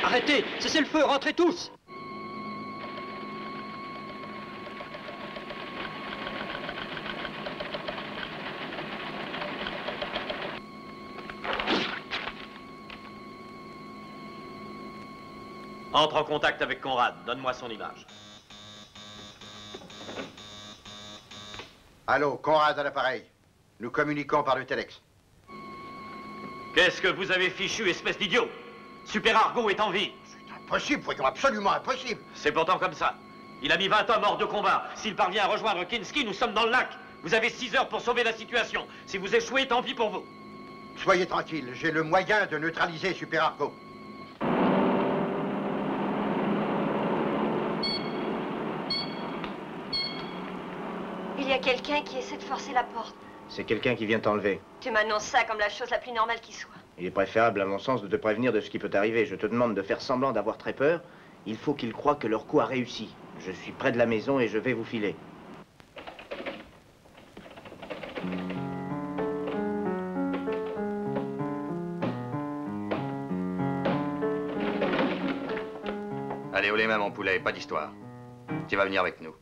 Arrêtez! Cessez le feu! Rentrez tous! Entre en contact avec Conrad. Donne-moi son image. Allô, Conrad à l'appareil. Nous communiquons par le téléx. Qu'est-ce que vous avez fichu, espèce d'idiot? Super Argo est en vie. C'est impossible, voyons, absolument impossible. C'est pourtant comme ça. Il a mis 20 hommes hors de combat. S'il parvient à rejoindre Kinski, nous sommes dans le lac. Vous avez 6 heures pour sauver la situation. Si vous échouez, tant pis pour vous. Soyez tranquille, j'ai le moyen de neutraliser Super Argo. Il y a quelqu'un qui essaie de forcer la porte. C'est quelqu'un qui vient t'enlever. Tu m'annonces ça comme la chose la plus normale qui soit. Il est préférable, à mon sens, de te prévenir de ce qui peut arriver. Je te demande de faire semblant d'avoir très peur. Il faut qu'ils croient que leur coup a réussi. Je suis près de la maison et je vais vous filer. Allez, haut les mains, mon poulet, pas d'histoire. Tu vas venir avec nous.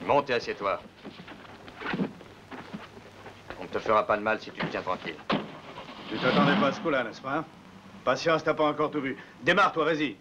Monte et assieds-toi. On ne te fera pas de mal si tu te tiens tranquille. Tu t'attendais pas à ce coup-là, n'est-ce pas? Patience, t'as pas encore tout vu. Démarre, toi, vas-y.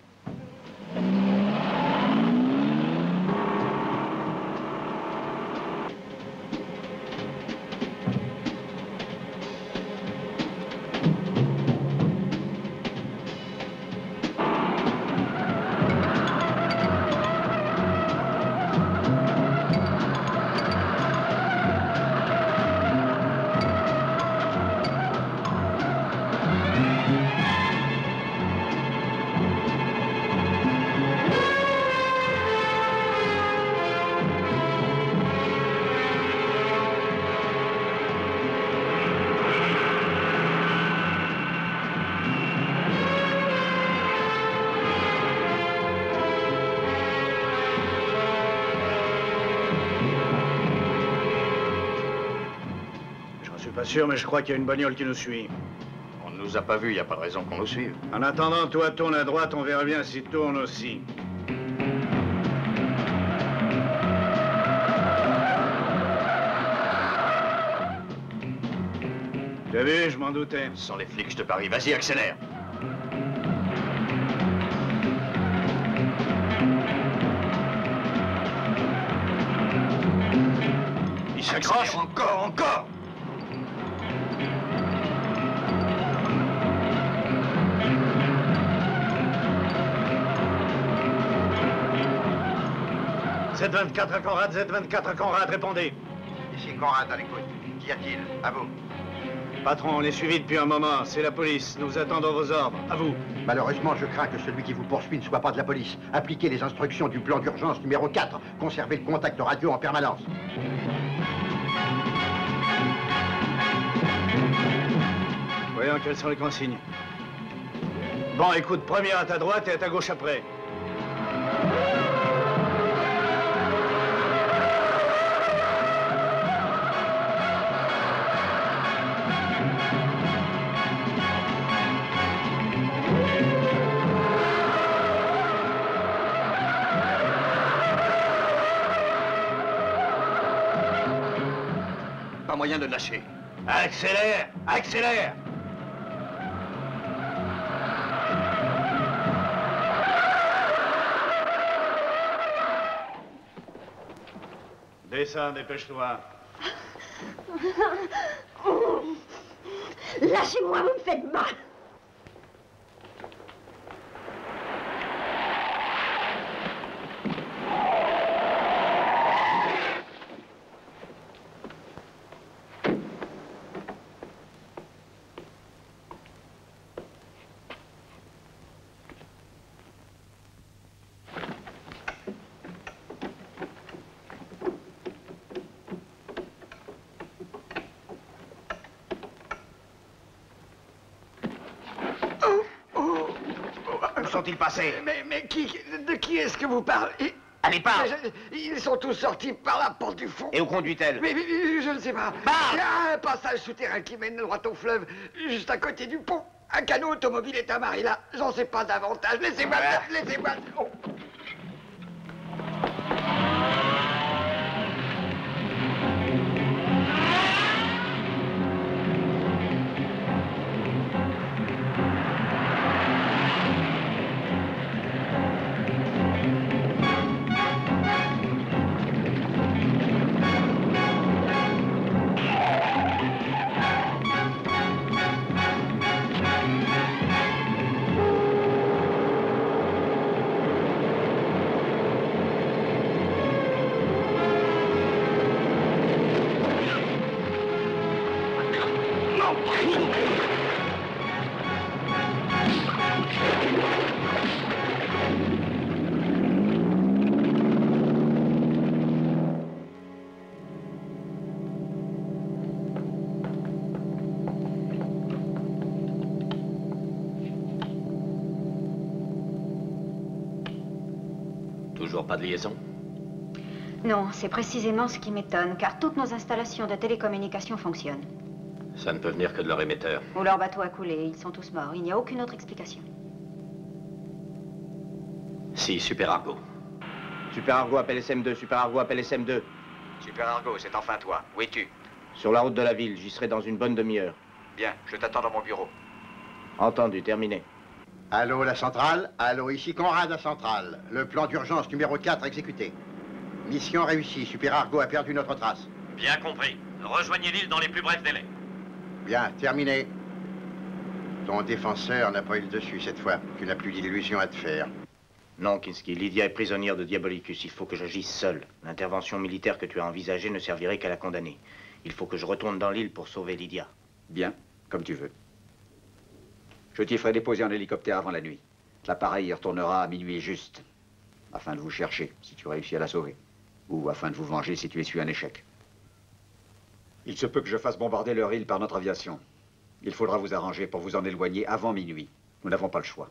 Pas sûr, mais je crois qu'il y a une bagnole qui nous suit. On ne nous a pas vus, il n'y a pas de raison qu'on nous suive. En attendant, toi, tourne à droite, on verra bien s'il tourne aussi. T'as vu, je m'en doutais. Sans les flics, je te parie. Vas-y, accélère. Il s'accroche. Encore. Z24 à Conrad, Z24 à Conrad, répondez. Ici Conrad à l'écoute. Qu'y a-t-il? À vous. Patron, on est suivi depuis un moment. C'est la police. Nous attendons vos ordres. À vous. Malheureusement, je crains que celui qui vous poursuit ne soit pas de la police. Appliquez les instructions du plan d'urgence numéro 4. Conservez le contact radio en permanence. Voyons quelles sont les consignes. Bon, écoute, premier à ta droite et à ta gauche après. Pas moyen de le lâcher. Accélère! Accélère! Descends, dépêche-toi. Lâchez-moi, vous me faites mal. Sont-ils passés? Mais de qui est-ce que vous parlez? Allez, parle! Ils sont tous sortis par la porte du fond. Et où conduit-elle? Mais je ne sais pas. Parle! Il y a un passage souterrain qui mène droit au fleuve, juste à côté du pont. Un canot automobile est amarré là. J'en sais pas davantage. Laissez-moi, laissez-moi. Oh. Toujours pas de liaison? Non, c'est précisément ce qui m'étonne, car toutes nos installations de télécommunication fonctionnent. Ça ne peut venir que de leur émetteur. Ou leur bateau a coulé, ils sont tous morts. Il n'y a aucune autre explication. Si, Super Argo. Super Argo appelle SM2, Super Argo appelle SM2. Super Argo, c'est enfin toi. Où es-tu? Sur la route de la ville, j'y serai dans une bonne demi-heure. Bien, je t'attends dans mon bureau. Entendu, terminé. Allô, la centrale? Allô, ici Conrad, la centrale. Le plan d'urgence numéro 4 exécuté. Mission réussie. Super Argo a perdu notre trace. Bien compris. Rejoignez l'île dans les plus brefs délais. Bien, terminé. Ton défenseur n'a pas eu le dessus cette fois. Tu n'as plus d'illusion à te faire. Non, Kinski, Lydia est prisonnière de Diabolicus. Il faut que j'agisse seul. L'intervention militaire que tu as envisagée ne servirait qu'à la condamner. Il faut que je retourne dans l'île pour sauver Lydia. Bien, comme tu veux. Je t'y ferai déposer en hélicoptère avant la nuit. L'appareil y retournera à minuit juste, afin de vous chercher, si tu réussis à la sauver. Ou afin de vous venger si tu essuies un échec. Il se peut que je fasse bombarder leur île par notre aviation. Il faudra vous arranger pour vous en éloigner avant minuit. Nous n'avons pas le choix.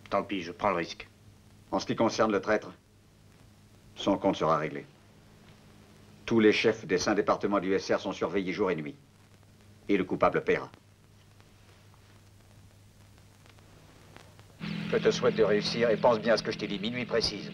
Tant pis, je prends le risque. En ce qui concerne le traître, son compte sera réglé. Tous les chefs des 5 départements du SR sont surveillés jour et nuit. Et le coupable paiera. Je te souhaite de réussir et pense bien à ce que je t'ai dit, minuit précise.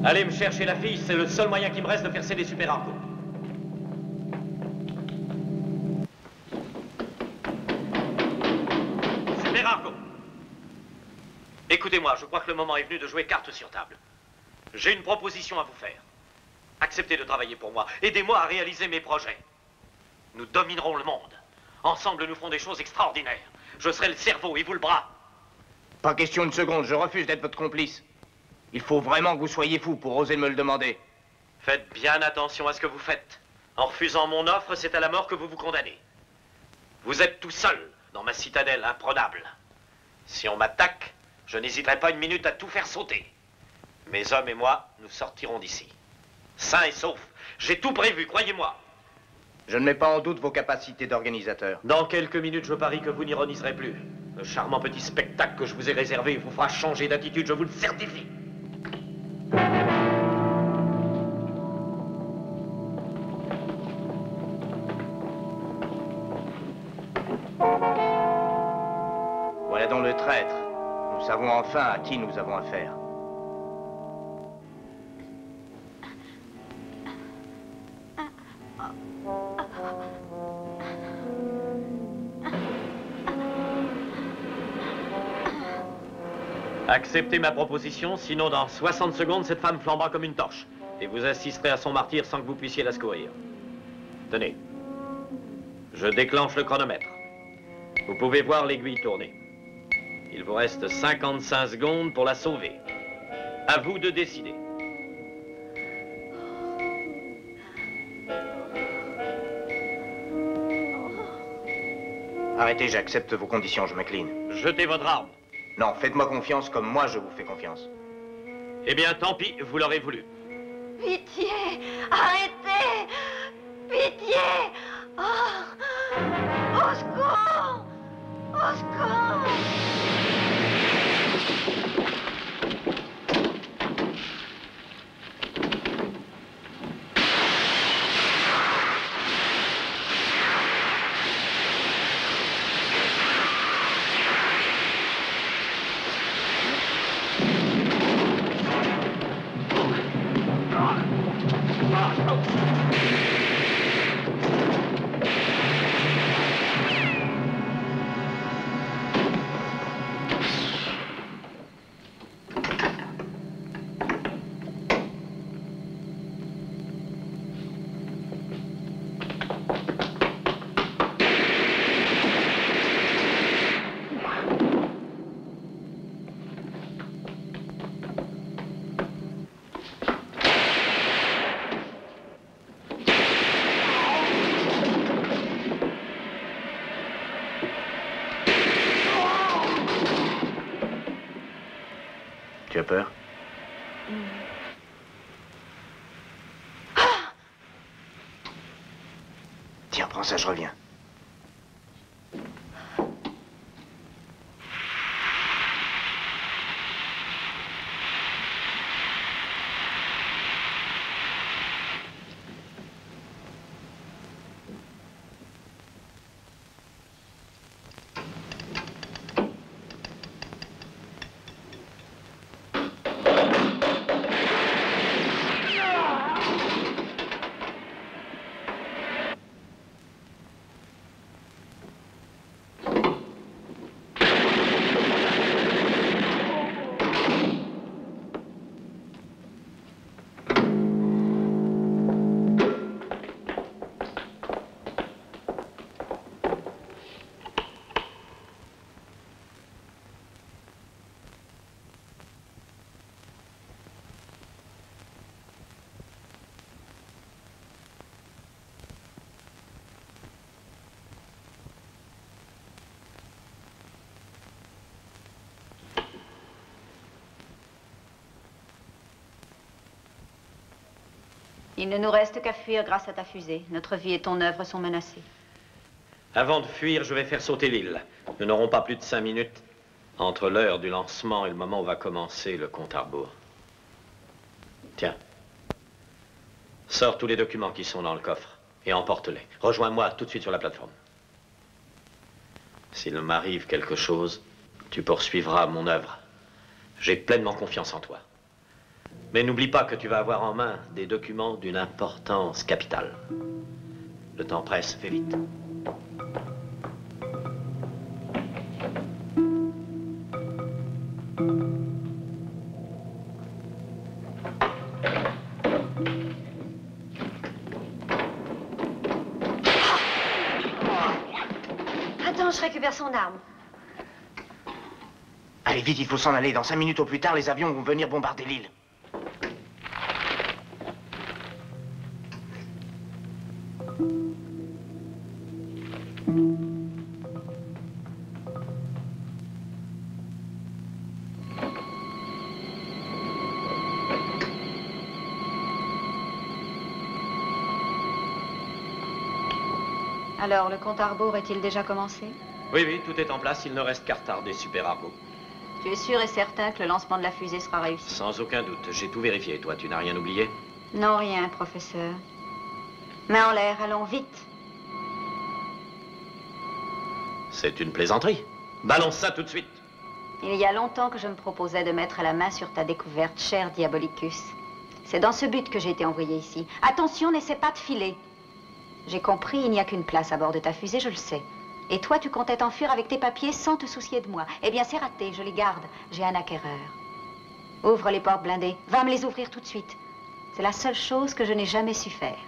Allez me chercher la fille, c'est le seul moyen qui me reste de faire céder Super Argo. Super Argo. Écoutez-moi, je crois que le moment est venu de jouer carte sur table. J'ai une proposition à vous faire. Acceptez de travailler pour moi. Aidez-moi à réaliser mes projets. Nous dominerons le monde. Ensemble, nous ferons des choses extraordinaires. Je serai le cerveau et vous le bras. Pas question de seconde, je refuse d'être votre complice. Il faut vraiment que vous soyez fou pour oser me le demander. Faites bien attention à ce que vous faites. En refusant mon offre, c'est à la mort que vous vous condamnez. Vous êtes tout seul dans ma citadelle imprenable. Si on m'attaque, je n'hésiterai pas une minute à tout faire sauter. Mes hommes et moi, nous sortirons d'ici. Sains et saufs. J'ai tout prévu, croyez-moi. Je ne mets pas en doute vos capacités d'organisateur. Dans quelques minutes, je parie que vous n'ironiserez plus. Le charmant petit spectacle que je vous ai réservé vous fera changer d'attitude, je vous le certifie. Voilà donc le traître. Nous savons enfin à qui nous avons affaire. Acceptez ma proposition, sinon dans 60 secondes, cette femme flambera comme une torche. Et vous assisterez à son martyre sans que vous puissiez la secourir. Tenez. Je déclenche le chronomètre. Vous pouvez voir l'aiguille tourner. Il vous reste 55 secondes pour la sauver. À vous de décider. Arrêtez, j'accepte vos conditions, je m'incline. Jetez votre arme. Non, faites-moi confiance comme moi je vous fais confiance. Eh bien, tant pis, vous l'aurez voulu. Pitié! Arrêtez! Pitié! Oh! Au secours! Au secours! Tu as peur? Tiens, prends ça, je reviens. Il ne nous reste qu'à fuir grâce à ta fusée. Notre vie et ton œuvre sont menacées. Avant de fuir, je vais faire sauter l'île. Nous n'aurons pas plus de 5 minutes entre l'heure du lancement et le moment où va commencer le compte à rebours. Tiens. Sors tous les documents qui sont dans le coffre et emporte-les. Rejoins-moi tout de suite sur la plateforme. S'il m'arrive quelque chose, tu poursuivras mon œuvre. J'ai pleinement confiance en toi. Mais n'oublie pas que tu vas avoir en main des documents d'une importance capitale. Le temps presse, fais vite. Attends, je récupère son arme. Allez, vite, il faut s'en aller. Dans 5 minutes au plus tard, les avions vont venir bombarder l'île. Alors, le compte à rebours est-il déjà commencé? Oui, oui, tout est en place. Il ne reste qu'à retarder Super Argo. Tu es sûr et certain que le lancement de la fusée sera réussi? Sans aucun doute. J'ai tout vérifié. Toi, tu n'as rien oublié? Non, rien, professeur. Main en l'air, allons vite. C'est une plaisanterie. Balance ça tout de suite. Il y a longtemps que je me proposais de mettre la main sur ta découverte, cher Diabolicus. C'est dans ce but que j'ai été envoyé ici. Attention, n'essaie pas de filer. J'ai compris, il n'y a qu'une place à bord de ta fusée, je le sais. Et toi, tu comptais t'enfuir avec tes papiers sans te soucier de moi. Eh bien, c'est raté, je les garde. J'ai un acquéreur. Ouvre les portes blindées. Va me les ouvrir tout de suite. C'est la seule chose que je n'ai jamais su faire.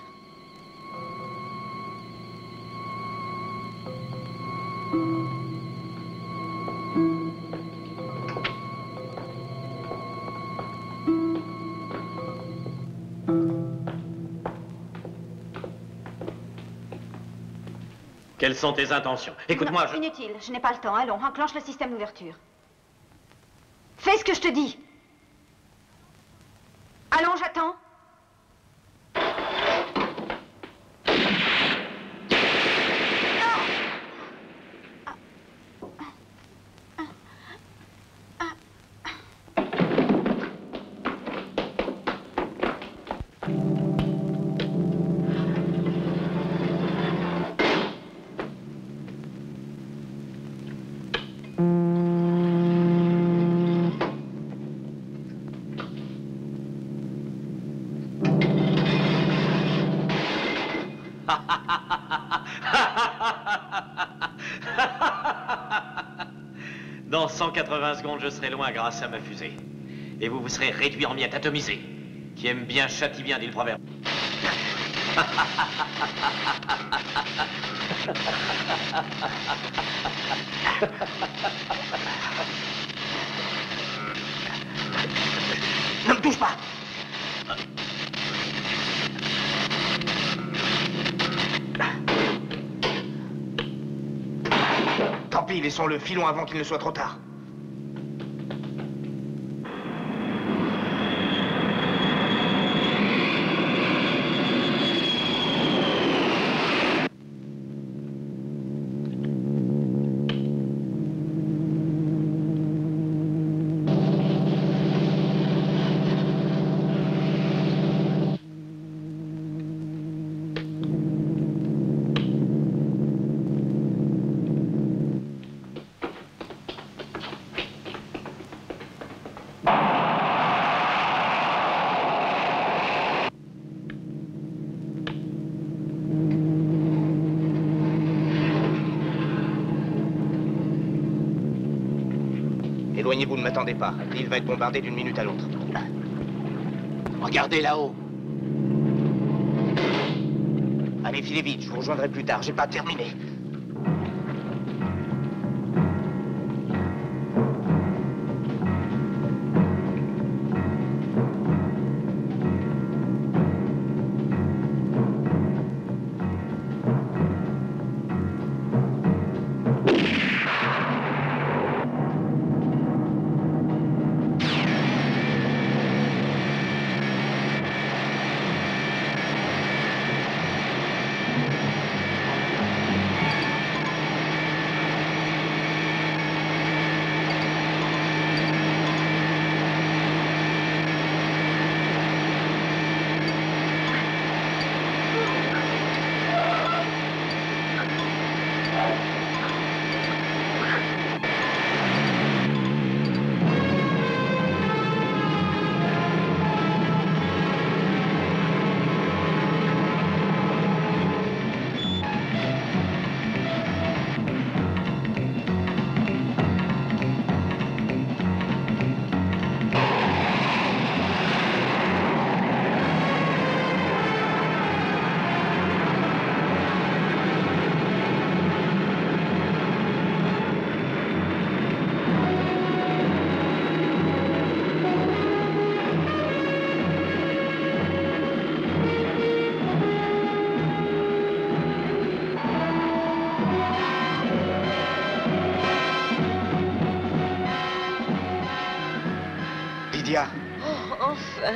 Quelles sont tes intentions? Écoute-moi, je... Inutile, je n'ai pas le temps. Allons, enclenche le système d'ouverture. Fais ce que je te dis. Allons, j'attends. Dans 180 secondes, je serai loin grâce à ma fusée. Et vous serez réduit en miettes atomisées. Qui aime bien châtie bien, dit le proverbe. Ne me touche pas! Tant pis, laissons-le, filons avant qu'il ne soit trop tard. Éloignez-vous, ne m'attendez pas. L'île va être bombardée d'une minute à l'autre. Regardez là-haut. Allez, filez vite, je vous rejoindrai plus tard. J'ai pas terminé. Lydia. Oh, enfin.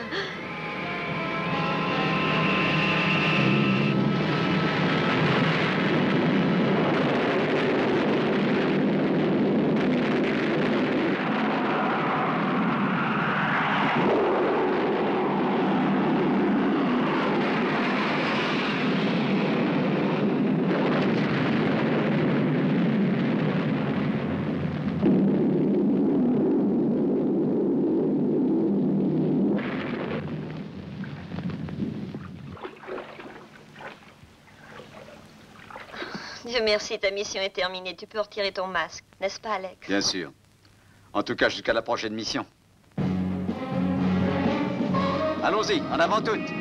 Dieu merci, ta mission est terminée. Tu peux retirer ton masque, n'est-ce pas, Alex? Bien sûr. En tout cas, jusqu'à la prochaine mission. Allons-y, en avant toutes.